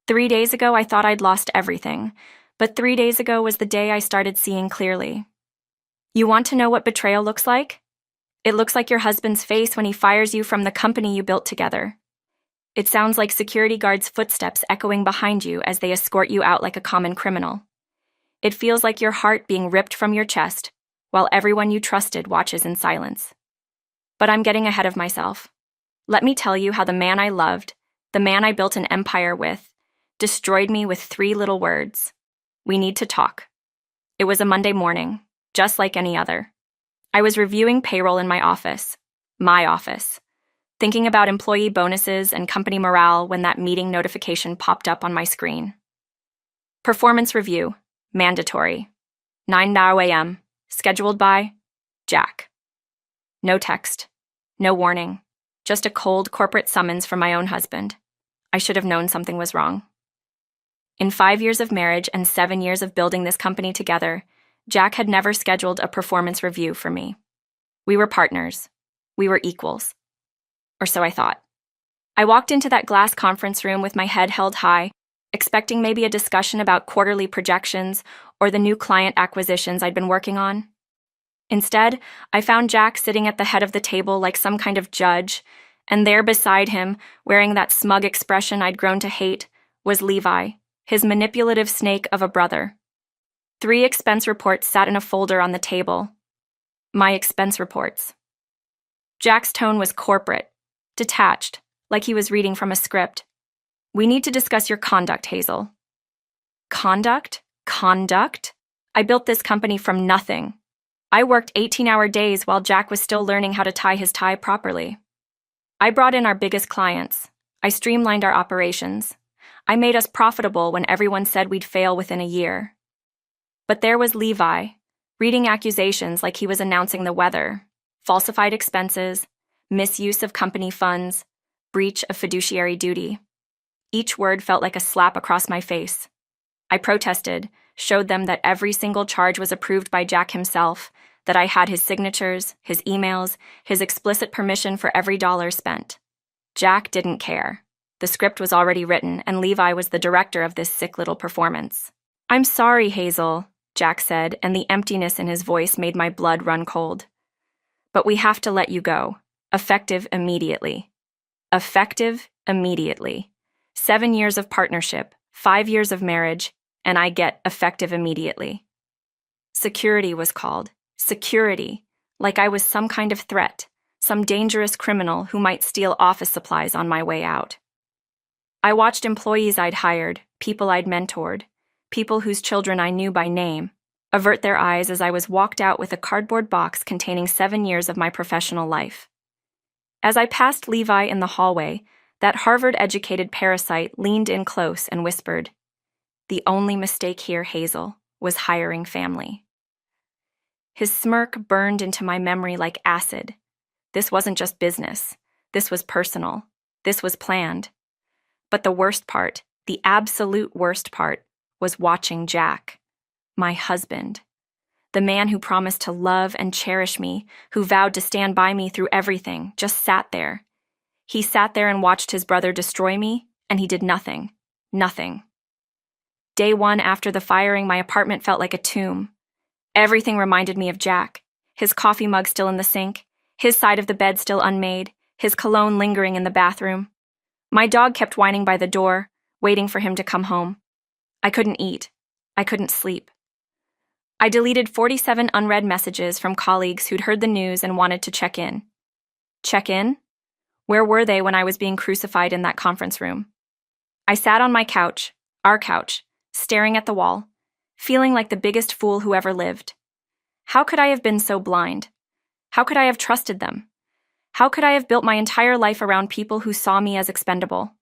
3 days ago, I thought I'd lost everything, but 3 days ago was the day I started seeing clearly. You want to know what betrayal looks like? It looks like your husband's face when he fires you from the company you built together. It sounds like security guards' footsteps echoing behind you as they escort you out like a common criminal. It feels like your heart being ripped from your chest, while everyone you trusted watches in silence. But I'm getting ahead of myself. Let me tell you how the man I loved, the man I built an empire with, destroyed me with 3 little words. We need to talk. It was a Monday morning, just like any other. I was reviewing payroll in my office, thinking about employee bonuses and company morale when that meeting notification popped up on my screen. Performance review, mandatory. 9 a.m., scheduled by Jack. No text, no warning, just a cold corporate summons from my own husband. I should have known something was wrong. In 5 years of marriage and 7 years of building this company together, Jack had never scheduled a performance review for me. We were partners. We were equals. Or so I thought. I walked into that glass conference room with my head held high, expecting maybe a discussion about quarterly projections or the new client acquisitions I'd been working on. Instead, I found Jack sitting at the head of the table like some kind of judge, and there beside him, wearing that smug expression I'd grown to hate, was Levi, his manipulative snake of a brother. 3 expense reports sat in a folder on the table. My expense reports. Jack's tone was corporate, detached, like he was reading from a script. We need to discuss your conduct, Hazel. Conduct? Conduct? I built this company from nothing. I worked 18-hour days while Jack was still learning how to tie his tie properly. I brought in our biggest clients. I streamlined our operations. I made us profitable when everyone said we'd fail within a year. But there was Levi, reading accusations like he was announcing the weather, falsified expenses, misuse of company funds, breach of fiduciary duty. Each word felt like a slap across my face. I protested, showed them that every single charge was approved by Jack himself, that I had his signatures, his emails, his explicit permission for every dollar spent. Jack didn't care. The script was already written, and Levi was the director of this sick little performance. I'm sorry, Hazel, Jack said, and the emptiness in his voice made my blood run cold. But we have to let you go. Effective immediately. Effective immediately. 7 years of partnership, 5 years of marriage, and I get effective immediately. Security was called. Security. Like I was some kind of threat, some dangerous criminal who might steal office supplies on my way out. I watched employees I'd hired, people I'd mentored, people whose children I knew by name, avert their eyes as I was walked out with a cardboard box containing 7 years of my professional life. As I passed Levi in the hallway, that Harvard-educated parasite leaned in close and whispered, "The only mistake here, Hazel, was hiring family." His smirk burned into my memory like acid. This wasn't just business. This was personal. This was planned. But the worst part, the absolute worst part, was watching Jack, my husband, the man who promised to love and cherish me, who vowed to stand by me through everything, just sat there. He sat there and watched his brother destroy me, and he did nothing. Nothing. Day 1 after the firing, my apartment felt like a tomb. Everything reminded me of Jack, his coffee mug still in the sink, his side of the bed still unmade, his cologne lingering in the bathroom. My dog kept whining by the door, waiting for him to come home. I couldn't eat. I couldn't sleep. I deleted 47 unread messages from colleagues who'd heard the news and wanted to check in. Check in? Where were they when I was being crucified in that conference room? I sat on my couch, our couch, staring at the wall, feeling like the biggest fool who ever lived. How could I have been so blind? How could I have trusted them? How could I have built my entire life around people who saw me as expendable?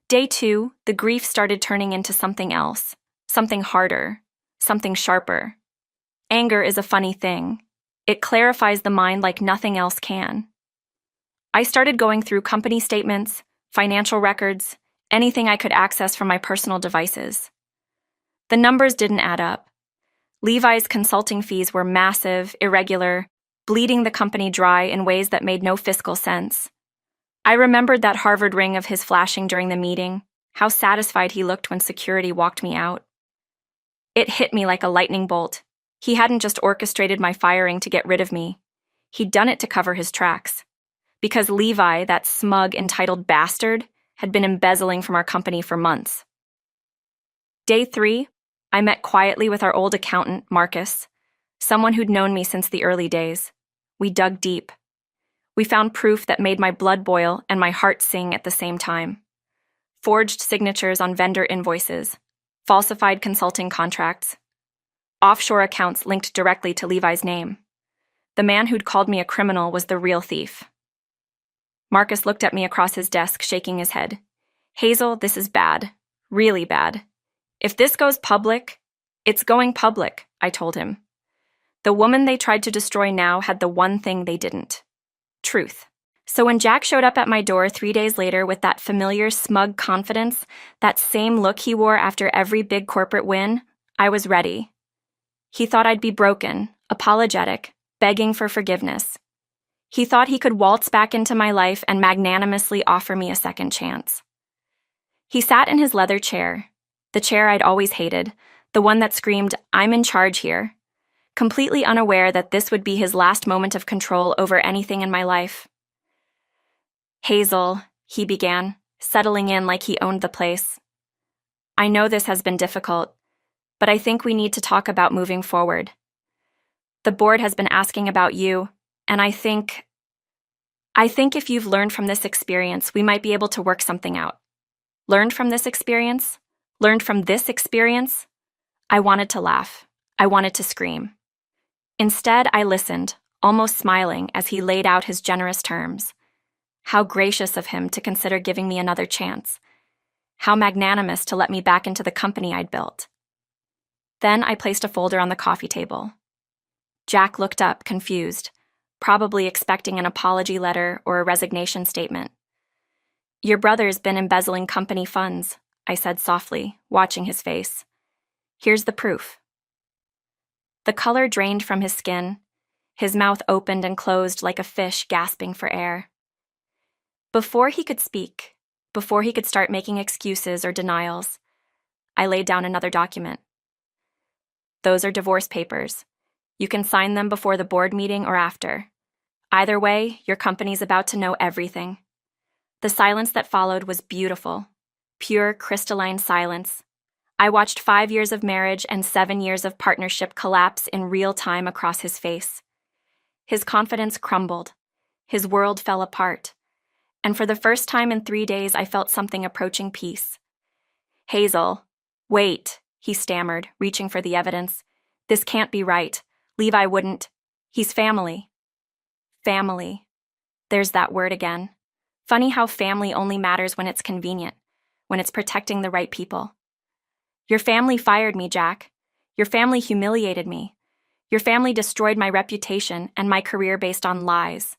Day 2, the grief started turning into something else, something harder, something sharper. Anger is a funny thing. It clarifies the mind like nothing else can. I started going through company statements, financial records, anything I could access from my personal devices. The numbers didn't add up. Levi's consulting fees were massive, irregular, bleeding the company dry in ways that made no fiscal sense. I remembered that Harvard ring of his flashing during the meeting, how satisfied he looked when security walked me out. It hit me like a lightning bolt. He hadn't just orchestrated my firing to get rid of me. He'd done it to cover his tracks. Because Levi, that smug, entitled bastard, had been embezzling from our company for months. Day 3, I met quietly with our old accountant, Marcus, someone who'd known me since the early days. We dug deep. We found proof that made my blood boil and my heart sing at the same time. Forged signatures on vendor invoices, falsified consulting contracts, offshore accounts linked directly to Levi's name. The man who'd called me a criminal was the real thief. Marcus looked at me across his desk, shaking his head. Hazel, this is bad. Really bad. If this goes public, it's going public, I told him. The woman they tried to destroy now had the one thing they didn't. Truth. So when Jack showed up at my door 3 days later with that familiar smug confidence, that same look he wore after every big corporate win, I was ready. He thought I'd be broken, apologetic, begging for forgiveness. He thought he could waltz back into my life and magnanimously offer me a second chance. He sat in his leather chair, the chair I'd always hated, the one that screamed, "I'm in charge here," completely unaware that this would be his last moment of control over anything in my life. Hazel, he began, settling in like he owned the place. I know this has been difficult, but I think we need to talk about moving forward. The board has been asking about you, and I think if you've learned from this experience, we might be able to work something out. Learned from this experience? Learned from this experience? I wanted to laugh. I wanted to scream. Instead, I listened, almost smiling as he laid out his generous terms. How gracious of him to consider giving me another chance. How magnanimous to let me back into the company I'd built. Then I placed a folder on the coffee table. Jack looked up, confused, probably expecting an apology letter or a resignation statement. Your brother's been embezzling company funds, I said softly, watching his face. Here's the proof. The color drained from his skin. His mouth opened and closed like a fish gasping for air. Before he could speak, before he could start making excuses or denials, I laid down another document. Those are divorce papers. You can sign them before the board meeting or after. Either way, your company's about to know everything. The silence that followed was beautiful. Pure, crystalline silence. I watched 5 years of marriage and 7 years of partnership collapse in real time across his face. His confidence crumbled. His world fell apart. And for the first time in 3 days, I felt something approaching peace. Hazel, wait, he stammered, reaching for the evidence. This can't be right. Levi wouldn't. He's family. Family. There's that word again. Funny how family only matters when it's convenient, when it's protecting the right people. Your family fired me, Jack. Your family humiliated me. Your family destroyed my reputation and my career based on lies.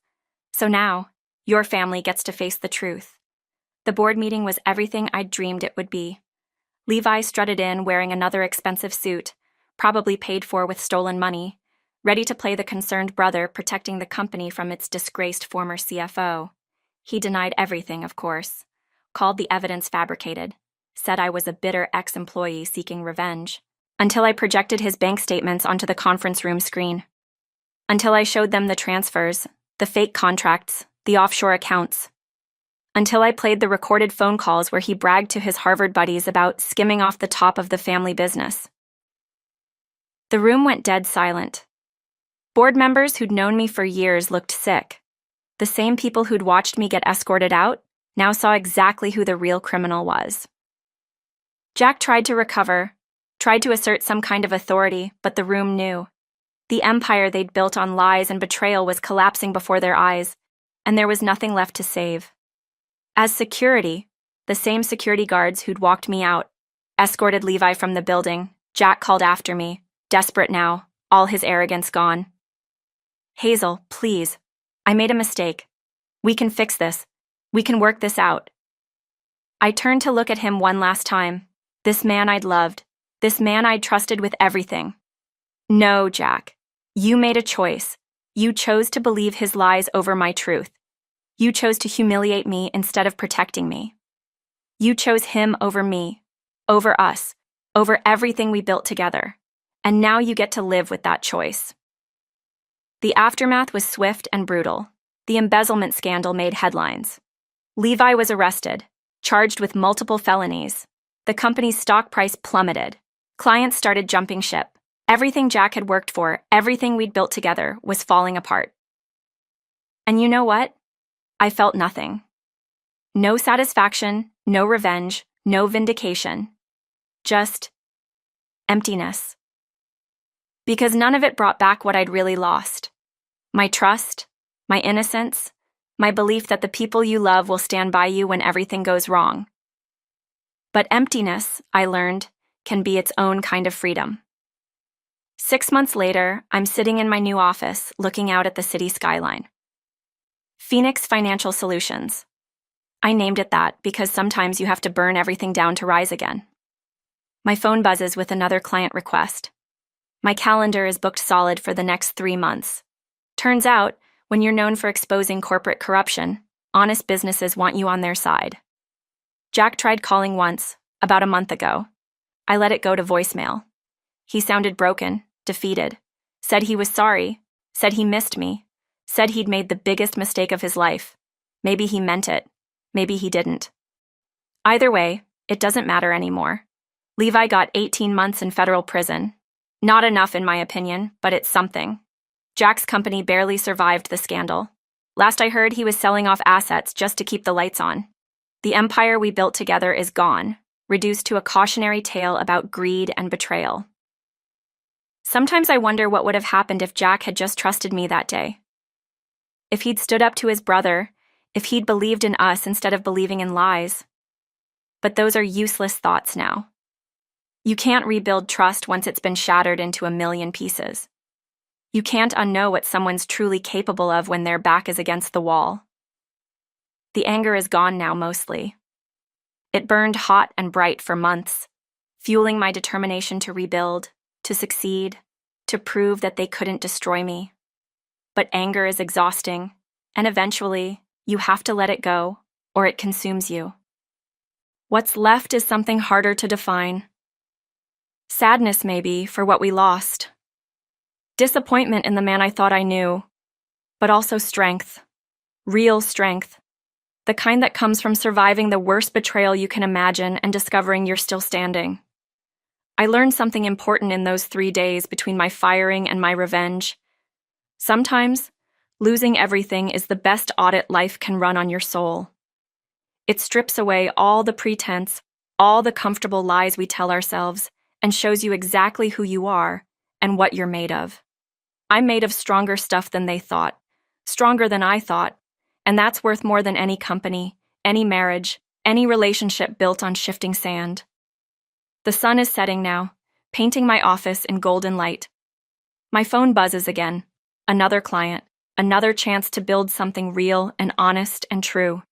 So now, your family gets to face the truth. The board meeting was everything I'd dreamed it would be. Levi strutted in wearing another expensive suit, probably paid for with stolen money, ready to play the concerned brother protecting the company from its disgraced former CFO. He denied everything, of course, called the evidence fabricated, said I was a bitter ex-employee seeking revenge, until I projected his bank statements onto the conference room screen. Until I showed them the transfers, the fake contracts, the offshore accounts. Until I played the recorded phone calls where he bragged to his Harvard buddies about skimming off the top of the family business. The room went dead silent. Board members who'd known me for years looked sick. The same people who'd watched me get escorted out now saw exactly who the real criminal was. Jack tried to recover, tried to assert some kind of authority, but the room knew. The empire they'd built on lies and betrayal was collapsing before their eyes, and there was nothing left to save. As security, the same security guards who'd walked me out, escorted Levi from the building, Jack called after me, desperate now, all his arrogance gone. Hazel, please. I made a mistake. We can fix this. We can work this out. I turned to look at him one last time. This man I'd loved. This man I'd trusted with everything. No, Jack. You made a choice. You chose to believe his lies over my truth. You chose to humiliate me instead of protecting me. You chose him over me, over us, over everything we built together. And now you get to live with that choice. The aftermath was swift and brutal. The embezzlement scandal made headlines. Levi was arrested, charged with multiple felonies. The company's stock price plummeted. Clients started jumping ship. Everything Jack had worked for, everything we'd built together, was falling apart. And you know what? I felt nothing. No satisfaction, no revenge, no vindication. Just emptiness. Because none of it brought back what I'd really lost. My trust, my innocence, my belief that the people you love will stand by you when everything goes wrong. But emptiness, I learned, can be its own kind of freedom. 6 months later, I'm sitting in my new office, looking out at the city skyline. Phoenix Financial Solutions. I named it that because sometimes you have to burn everything down to rise again. My phone buzzes with another client request. My calendar is booked solid for the next 3 months. Turns out, when you're known for exposing corporate corruption, honest businesses want you on their side. Jack tried calling once, about a month ago. I let it go to voicemail. He sounded broken, defeated, said he was sorry, said he missed me, said he'd made the biggest mistake of his life. Maybe he meant it, maybe he didn't. Either way, it doesn't matter anymore. Levi got 18 months in federal prison. Not enough in my opinion, but it's something. Jack's company barely survived the scandal. Last I heard, he was selling off assets just to keep the lights on. The empire we built together is gone, reduced to a cautionary tale about greed and betrayal. Sometimes I wonder what would have happened if Jack had just trusted me that day. If he'd stood up to his brother, if he'd believed in us instead of believing in lies. But those are useless thoughts now. You can't rebuild trust once it's been shattered into a million pieces. You can't unknow what someone's truly capable of when their back is against the wall. The anger is gone now mostly. It burned hot and bright for months, fueling my determination to rebuild, to succeed, to prove that they couldn't destroy me. But anger is exhausting, and eventually, you have to let it go, or it consumes you. What's left is something harder to define. Sadness, maybe, for what we lost. Disappointment in the man I thought I knew, but also strength. Real strength. The kind that comes from surviving the worst betrayal you can imagine and discovering you're still standing. I learned something important in those 3 days between my firing and my revenge. Sometimes, losing everything is the best audit life can run on your soul. It strips away all the pretense, all the comfortable lies we tell ourselves, and shows you exactly who you are and what you're made of. I'm made of stronger stuff than they thought, stronger than I thought, and that's worth more than any company, any marriage, any relationship built on shifting sand. The sun is setting now, painting my office in golden light. My phone buzzes again. Another client, another chance to build something real and honest and true.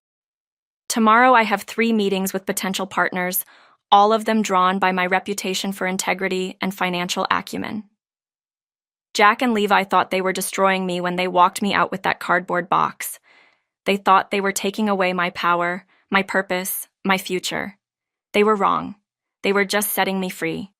Tomorrow I have 3 meetings with potential partners, all of them drawn by my reputation for integrity and financial acumen. Jack and Levi thought they were destroying me when they walked me out with that cardboard box. They thought they were taking away my power, my purpose, my future. They were wrong. They were just setting me free.